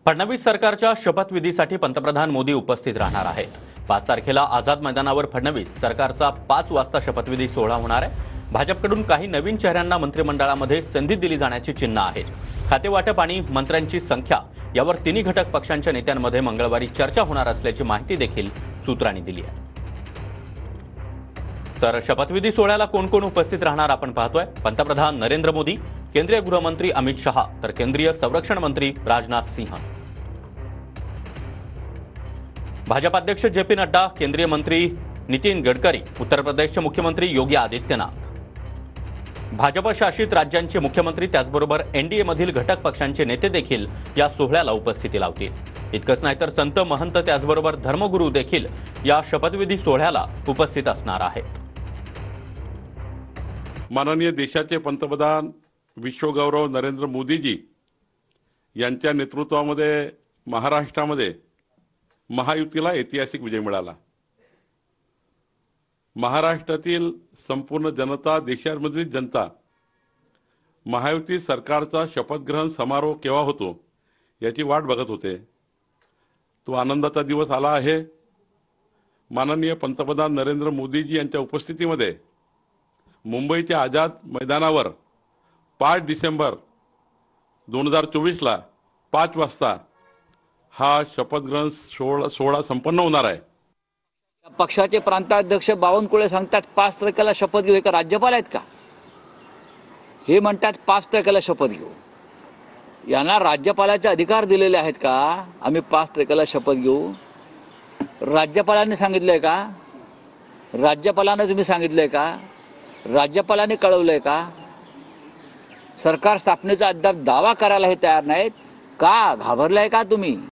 फडणवीस सरकारच्या शपथविधीसाठी पंतप्रधान मोदी उपस्थित राहणार आहेत। 5 तारखेला आझाद मैदानावर फडणवीस सरकारचा 5 वाजता शपथविधी सोहळा होणार आहे। भाजपकडून काही नवीन चेहऱ्यांना मंत्रिमंडळामध्ये संधी दिली जाण्याची चिन्ह आहेत। खातेवाटप आणि मंत्र्यांची संख्या यावर तिन्ही घटक पक्षांच्या नेत्यांमध्ये मंगळवारी चर्चा होणार असल्याची माहिती देखील सूत्रांनी दिली आहे। तर शपथविधी सोहळ्याला कोण कोण उपस्थित राहणार आपण पाहतोय। पंतप्रधान नरेंद्र मोदी, केंद्रीय गृहमंत्री अमित शहा, तर केंद्रीय संरक्षण मंत्री राजनाथ सिंह, भाजप अध्यक्ष जे.पी. नड्डा, केंद्रीय मंत्री नितीन गडकरी, उत्तर प्रदेशचे मुख्यमंत्री योगी आदित्यनाथ, भाजप शासित राज्यांचे मुख्यमंत्री त्याचबरोबर एनडीए मधील घटक पक्षांचे नेते देखील या सोहळ्याला उपस्थिती लावतील। इतकंच नाही तर संत महंत त्याचबरोबर धर्मगुरू देखील या शपथविधी सोहळ्याला उपस्थित असणार आहेत। माननीय देशाचे पंतप्रधान विश्वगौरव नरेंद्र मोदीजी यांच्या नेतृत्वामध्ये महाराष्ट्रामध्ये महायुतीला ऐतिहासिक विजय मिळाला। महाराष्ट्रातील संपूर्ण जनता, देशामधील जनता महायुती सरकारचा शपथग्रहण समारोह केव्हा होतो याची वाट बघत होते। तो आनंदाचा दिवस आला आहे। माननीय पंतप्रधान नरेंद्र मोदीजी यांच्या उपस्थितीमध्ये मुंबईच्या आझाद मैदानावर 5 डिसेंबर 2024 ला 5 वाजता हा शपथग्रहण सोहळा संपन्न होणार आहे। पक्षाचे प्रांताध्यक्ष बावनकुळे सांगतात 5 तारखेला शपथ घेऊ। का राज्यपाल आहेत का? हे म्हणतात 5 तारखेला शपथ घेऊ। यांना राज्यपालाचे अधिकार दिलेले आहेत का? आम्ही 5 तारखेला शपथ घेऊ। राज्यपालांनी सांगितलंय का? राज्यपालांना तुम्ही सांगितलंय का? राज्यपालांनी कळवलंय का? सरकार स्थापनेचा अद्याप दावा करायला हे तयार नाहीत का? घाबरलाय का तुम्ही?